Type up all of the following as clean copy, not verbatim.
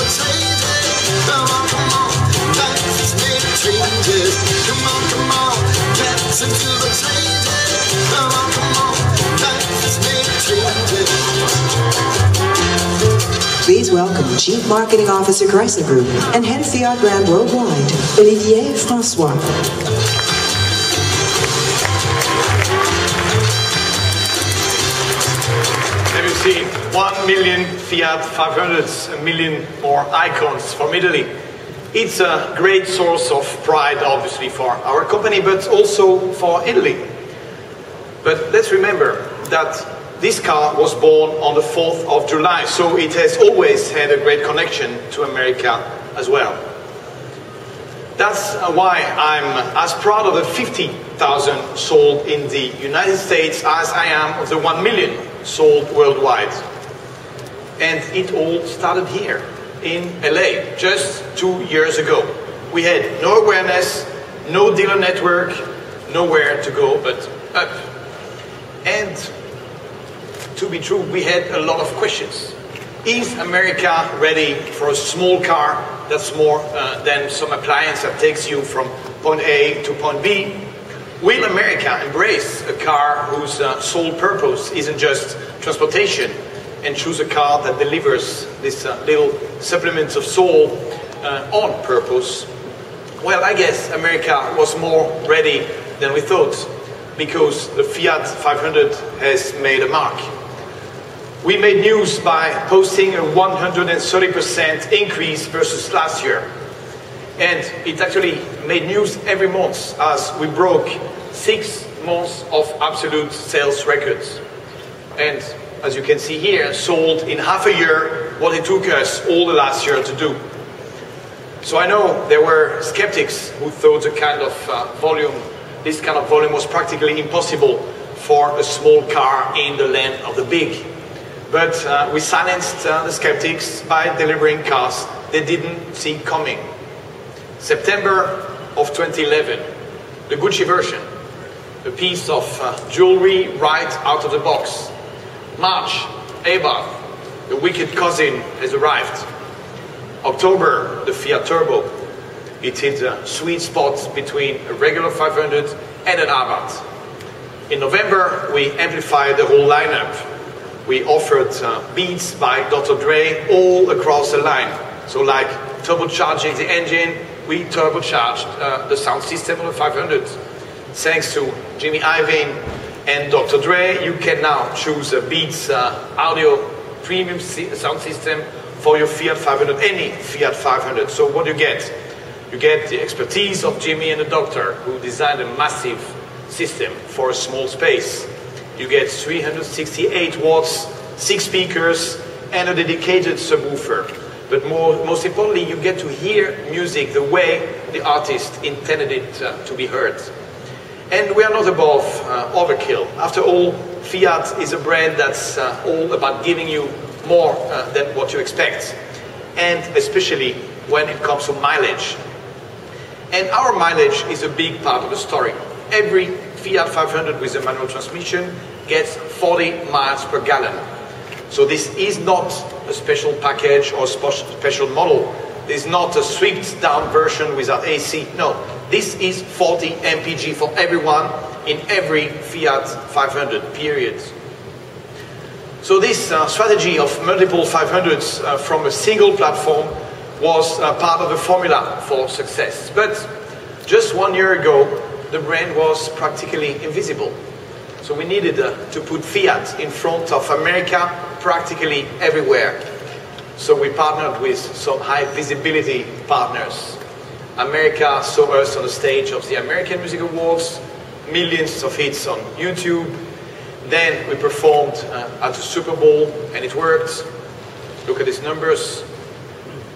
the changes. Come on, life is made of changes. Come on, let's into the changes. Come on, life is made of changes. Please welcome Chief Marketing Officer Chrysler Group and Head of FIAT Brand Worldwide, Olivier François. Have you seen 1 million Fiat 500s, a million more icons from Italy? It's a great source of pride, obviously, for our company, but also for Italy. But let's remember that this car was born on the 4th of July, so it has always had a great connection to America as well. That's why I'm as proud of the 50,000 sold in the United States as I am of the 1 million sold worldwide. And it all started here in LA just 2 years ago. We had no awareness, no dealer network, nowhere to go but up. And to be true, we had a lot of questions. Is America ready for a small car that's more than some appliance that takes you from point A to point B? Will America embrace a car whose sole purpose isn't just transportation and choose a car that delivers this little supplements of soul on purpose? Well, I guess America was more ready than we thought, because the Fiat 500 has made a mark. We made news by posting a 130% increase versus last year. And it actually made news every month as we broke 6 months of absolute sales records. And as you can see here, sold in half a year what it took us all the last year to do. So I know there were skeptics who thought this kind of volume was practically impossible for a small car in the land of the big. But we silenced the skeptics by delivering cars they didn't see coming. September of 2011, the Gucci version, a piece of jewelry right out of the box. March, Abarth, the wicked cousin, has arrived. October, the Fiat Turbo. It hit a sweet spot between a regular 500 and an Abarth. In November, we amplified the whole lineup. We offered beats by Dr. Dre all across the line. So like turbocharging the engine, we turbocharged the sound system of the 500. Thanks to Jimmy Iovine and Dr. Dre, you can now choose a Beats audio premium sound system for your Fiat 500, any Fiat 500. So what do you get? You get the expertise of Jimmy and the doctor, who designed a massive system for a small space. You get 368 watts, 6 speakers, and a dedicated subwoofer. But most importantly, you get to hear music the way the artist intended it to be heard. And we are not above overkill. After all, Fiat is a brand that's all about giving you more than what you expect, and especially when it comes to mileage. And our mileage is a big part of the story. Every Fiat 500 with a manual transmission gets 40 miles per gallon. So this is not a special package or special model. This is not a stripped down version without AC. No, this is 40 mpg for everyone in every Fiat 500, period. So this strategy of multiple 500s from a single platform was part of the formula for success. But just 1 year ago, the brand was practically invisible. So we needed to put Fiat in front of America practically everywhere. So we partnered with some high visibility partners. America saw us on the stage of the American Music Awards, millions of hits on YouTube. Then we performed at the Super Bowl, and it worked. Look at these numbers.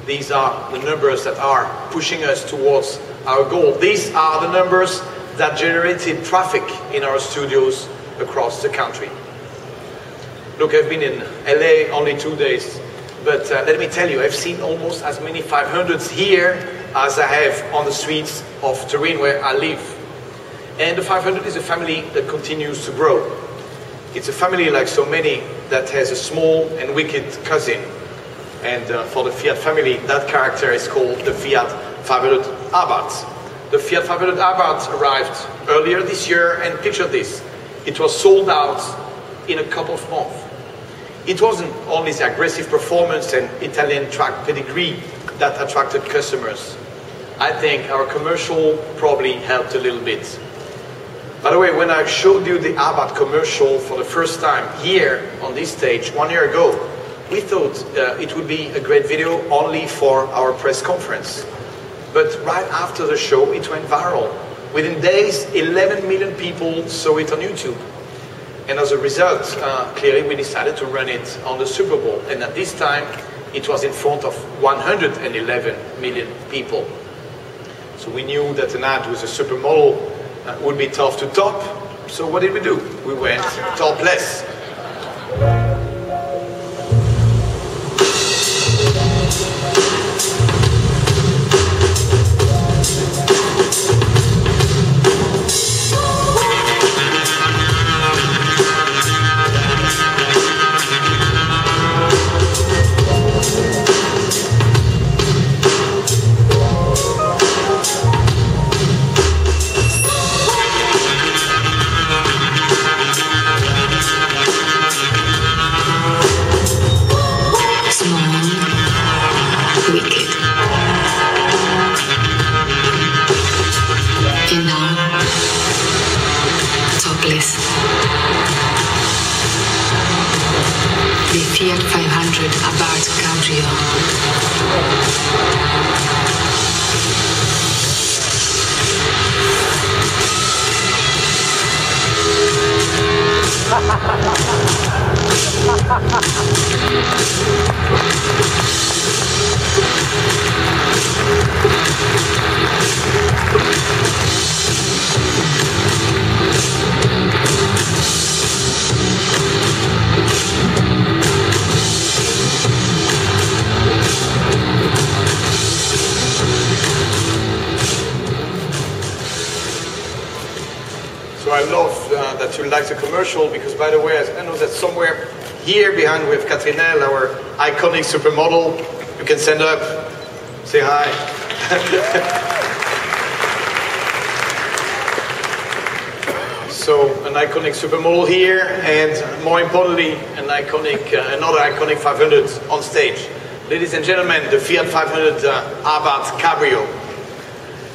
These are the numbers that are pushing us towards our goal. These are the numbers that generated traffic in our studios across the country. Look, I've been in LA only 2 days, but let me tell you, I've seen almost as many 500s here as I have on the streets of Turin where I live. And the 500 is a family that continues to grow. It's a family like so many that has a small and wicked cousin. And for the Fiat family, that character is called the Fiat 500 Abarth. The Fiat 500 Abarth arrived earlier this year, and picture this. It was sold out in a couple of months. It wasn't only the aggressive performance and Italian track pedigree that attracted customers. I think our commercial probably helped a little bit. By the way, when I showed you the Abarth commercial for the first time here on this stage 1 year ago, we thought it would be a great video only for our press conference. But right after the show, it went viral. Within days, 11 million people saw it on YouTube. And as a result, clearly we decided to run it on the Super Bowl. And at this time, it was in front of 111 million people. So we knew that an ad with a supermodel would be tough to top. So what did we do? We went topless. The Fiat 500 Abarth Cabrio. So I love that you like the commercial, because by the way, I know that somewhere here behind we have Catrinelle, our iconic supermodel. You can stand up, say hi. So an iconic supermodel here, and more importantly, another iconic 500 on stage. Ladies and gentlemen, the Fiat 500 Abarth Cabrio.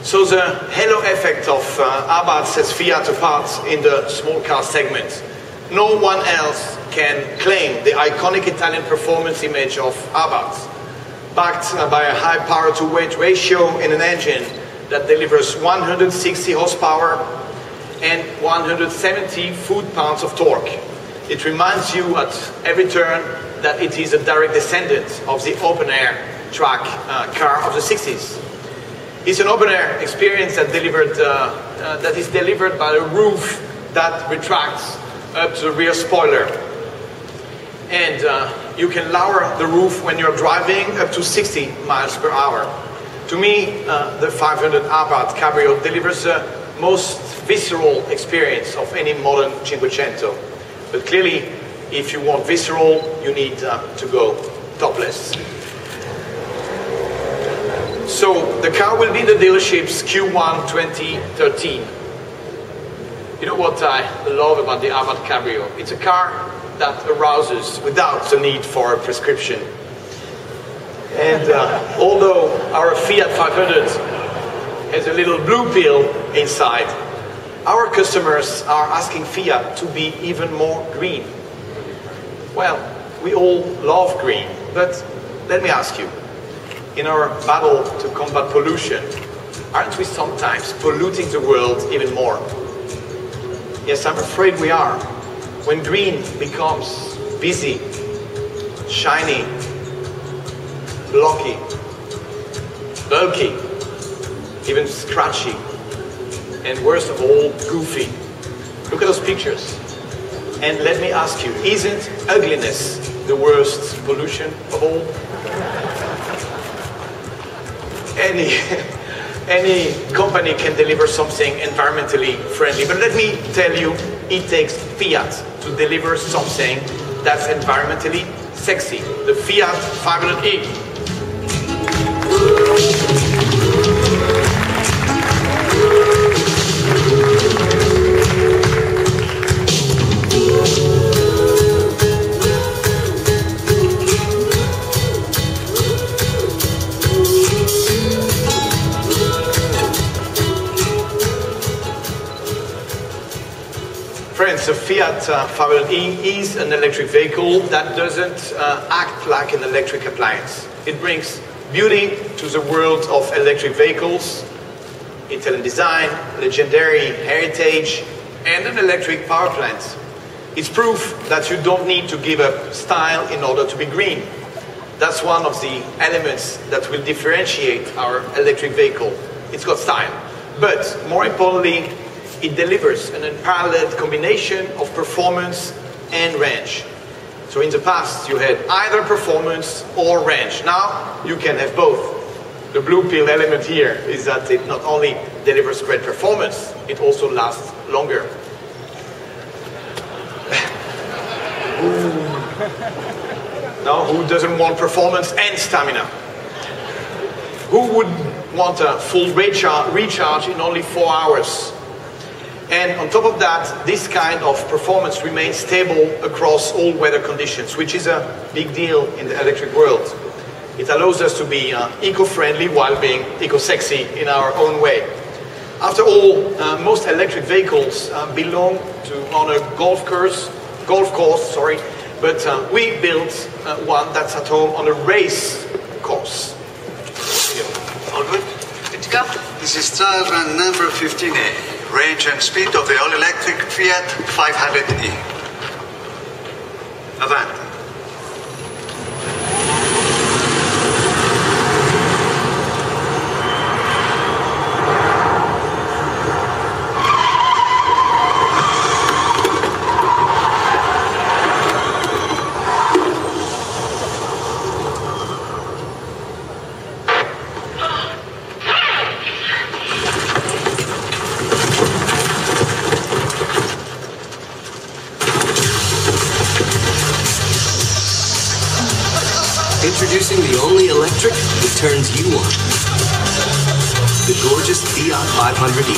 So the halo effect of Abarth sets Fiat apart in the small car segment. No one else can claim the iconic Italian performance image of Abarth, backed by a high power-to-weight ratio in an engine that delivers 160 horsepower and 170 foot-pounds of torque. It reminds you at every turn that it is a direct descendant of the open-air track car of the 60s. It's an open-air experience that is delivered by a roof that retracts up to the rear spoiler. And you can lower the roof when you're driving up to 60 miles per hour. To me, the 500 Abarth Cabrio delivers the most visceral experience of any modern Cinquecento. But clearly, if you want visceral, you need to go topless. So the car will be in the dealerships Q1 2013. You know what I love about the Abarth Cabrio? It's a car that arouses without the need for a prescription. And although our Fiat 500 has a little blue pill inside, our customers are asking Fiat to be even more green. Well, we all love green, but let me ask you, in our battle to combat pollution, aren't we sometimes polluting the world even more? Yes, I'm afraid we are. When green becomes busy, shiny, blocky, bulky, even scratchy, and worst of all, goofy. Look at those pictures. And let me ask you, isn't ugliness the worst pollution of all? Any company can deliver something environmentally friendly, but let me tell you, it takes Fiat to deliver something that's environmentally sexy, the Fiat 500e. Friends, the Fiat 500e is an electric vehicle that doesn't act like an electric appliance. It brings beauty to the world of electric vehicles, Italian design, legendary heritage, and an electric power plant. It's proof that you don't need to give up style in order to be green. That's one of the elements that will differentiate our electric vehicle. It's got style, but more importantly, it delivers an unparalleled combination of performance and range. So in the past, you had either performance or range. Now, you can have both. The blue pill element here is that it not only delivers great performance, it also lasts longer. Now, who doesn't want performance and stamina? Who would want a full recharge in only 4 hours? And on top of that, this kind of performance remains stable across all weather conditions, which is a big deal in the electric world. It allows us to be eco-friendly while being eco-sexy in our own way. After all, most electric vehicles belong on a golf course, but we built one that's at home on a race course. All good? Good to go. This is trial run number 15A. Range and speed of the all-electric Fiat 500e. Avanti. Introducing the only electric that turns you on. The gorgeous Fiat 500e.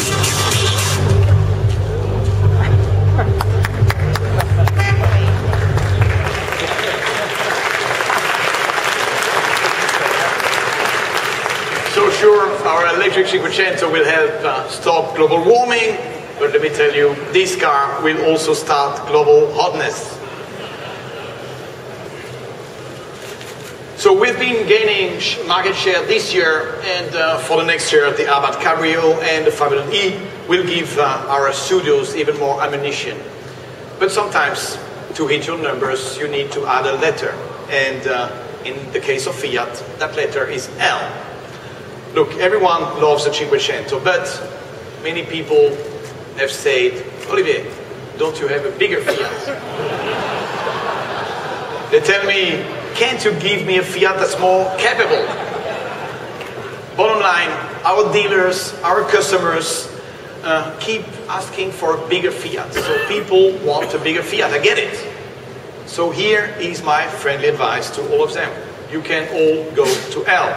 So sure, our electric Cinquecento will help stop global warming, but let me tell you, this car will also start global hotness. So we've been gaining market share this year, and for the next year, the Abarth Cabrio and the 500e will give our studios even more ammunition. But sometimes, to hit your numbers, you need to add a letter. And in the case of Fiat, that letter is L. Look, everyone loves the Cinquecento, but many people have said, Olivier, don't you have a bigger Fiat? They tell me, can't you give me a Fiat that's more capable? Bottom line, our dealers, our customers keep asking for a bigger Fiat. So people want a bigger Fiat, I get it. So here is my friendly advice to all of them. You can all go to L.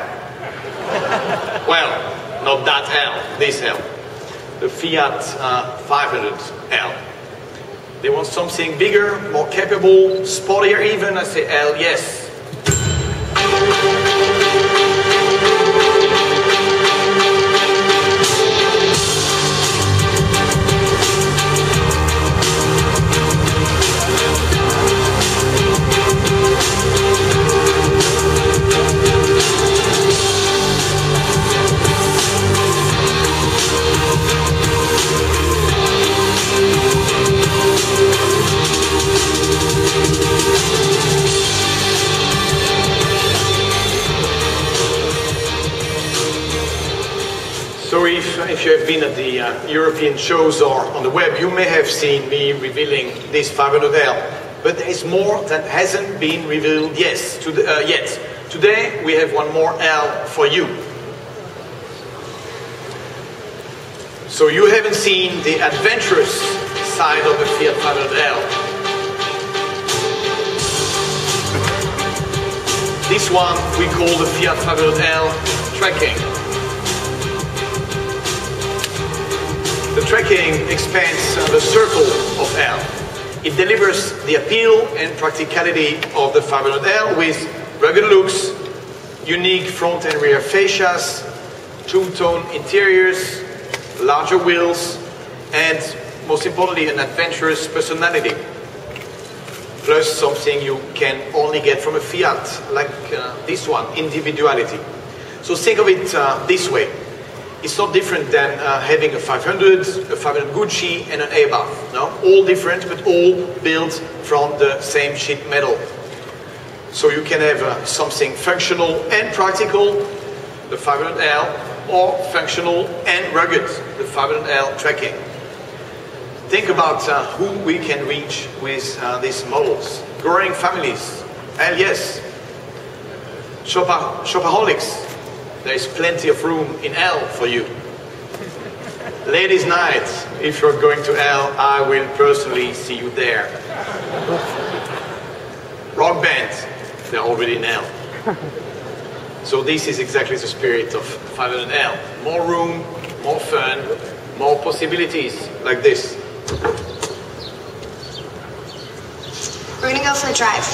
Well, not that L, this L. The Fiat 500L. They want something bigger, more capable, sportier even. I say L, yes. So if you have been at the European shows or on the web, you may have seen me revealing this 500L. But there is more that hasn't been revealed yet. Today we have one more L for you. So you haven't seen the adventurous side of the Fiat 500L. This one we call the Fiat 500L trekking. The trekking expands the circle of L. It delivers the appeal and practicality of the 500L with rugged looks, unique front and rear fascias, two-tone interiors, larger wheels, and most importantly, an adventurous personality. Plus something you can only get from a Fiat, like this one, individuality. So think of it this way. It's not different than having a 500, a 500 Gucci, and an A-Bath. No? All different, but all built from the same sheet metal. So you can have something functional and practical, the 500L, or functional and rugged, the 500L trekking. Think about who we can reach with these models. Growing families, and yes, shopaholics. There is plenty of room in L for you. Ladies' night, if you're going to L, I will personally see you there. Rock band, they're already in L. So this is exactly the spirit of 500L. More room, more fun, more possibilities, like this. We're gonna go for a drive.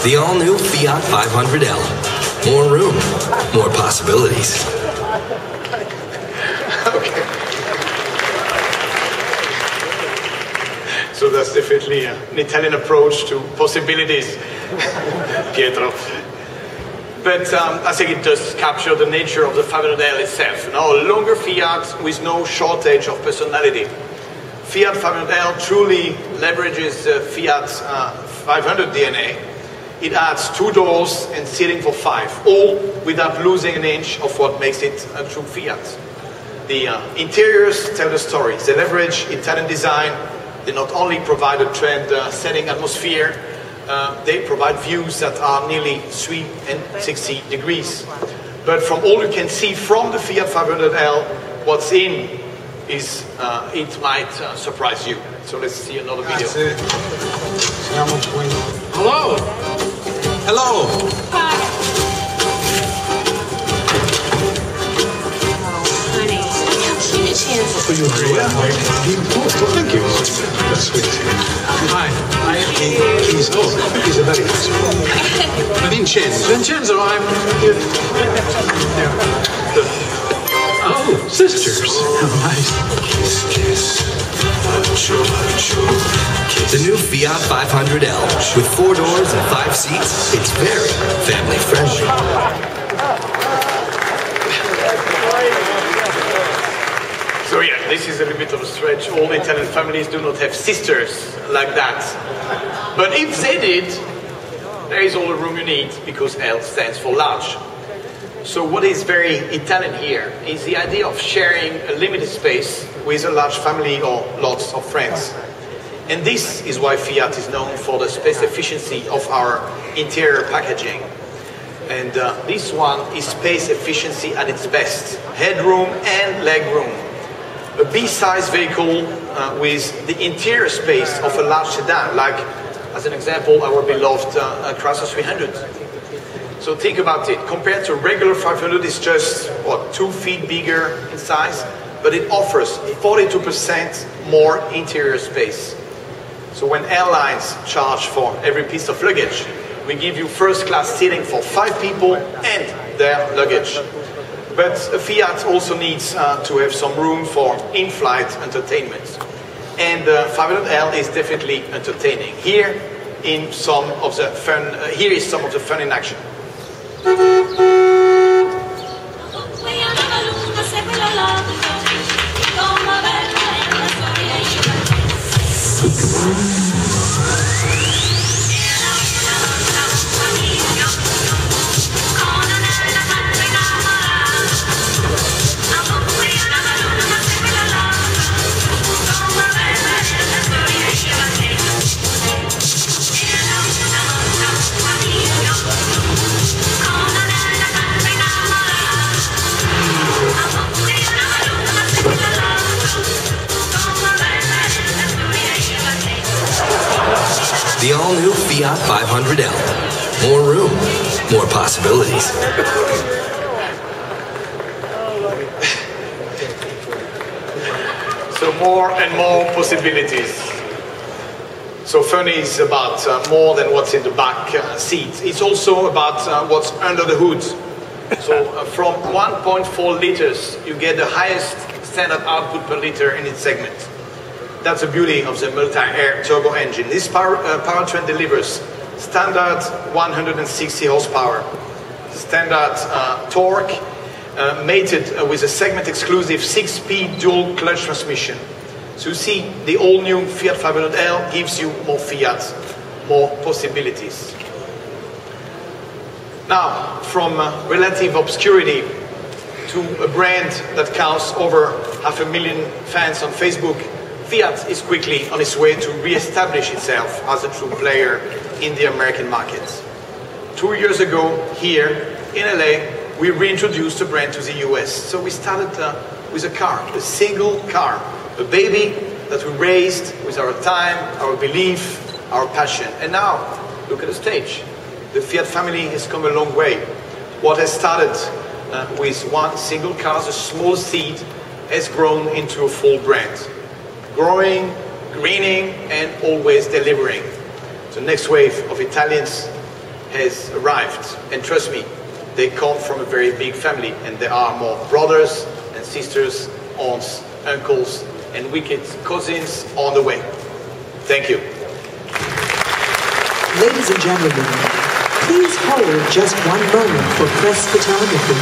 The all-new Fiat 500L. More room, more possibilities. Okay. So that's definitely an Italian approach to possibilities, Pietro. But I think it does capture the nature of the 500L itself. A longer Fiat with no shortage of personality. Fiat 500L truly leverages the Fiat 500 DNA. It adds 2 doors and seating for 5, all without losing an inch of what makes it a true Fiat. The interiors tell the story. They leverage Italian design. They not only provide a trend-setting atmosphere, they provide views that are nearly 360 degrees. But from all you can see from the Fiat 500L, what's in is, it might surprise you. So let's see another video. Hello. Hello. Hi. Honey, look how cute she is. For you, Maria. Thank you. That's sweet. Hi. He's a very nice one. Vincenzo. Vincenzo, I'm here. Oh, sisters. How nice. The new Fiat 500L with 4 doors and 5 seats. It's very family friendly. So yeah, this is a little bit of a stretch. All Italian families do not have sisters like that. But if they did, there is all the room you need because L stands for large. So what is very Italian here is the idea of sharing a limited space with a large family or lots of friends. And this is why Fiat is known for the space efficiency of our interior packaging. And this one is space efficiency at its best. Headroom and legroom. A B-size vehicle with the interior space of a large sedan, like, as an example, our beloved Chrysler 300. So think about it. Compared to regular 500, it's just, what, 2 feet bigger in size, but it offers 42% more interior space. So when airlines charge for every piece of luggage, we give you first-class seating for 5 people and their luggage. But a Fiat also needs to have some room for in-flight entertainment. And the 500L is definitely entertaining. Here is some of the fun in action. The all-new Fiat 500L. More room, more possibilities. So more and more possibilities. So funny is about more than what's in the back seat. It's also about what's under the hood. So from 1.4 liters, you get the highest standard output per liter in its segment. That's the beauty of the multi-air turbo engine. This powertrain delivers standard 160 horsepower, standard torque, mated with a segment-exclusive 6-speed dual clutch transmission. So you see, the all-new Fiat 500L gives you more Fiat, more possibilities. Now, from relative obscurity to a brand that counts over 500,000 fans on Facebook, Fiat is quickly on its way to re-establish itself as a true player in the American market. 2 years ago, here in LA, we reintroduced the brand to the US. So we started with a car, a single car, a baby that we raised with our time, our belief, our passion. And now, look at the stage. The Fiat family has come a long way. What has started with one single car, a small seed, has grown into a full brand. Growing, greening, and always delivering. The next wave of Italians has arrived. And trust me, they come from a very big family. And there are more brothers and sisters, aunts, uncles, and wicked cousins on the way. Thank you. Ladies and gentlemen, please hold just one moment for press photography.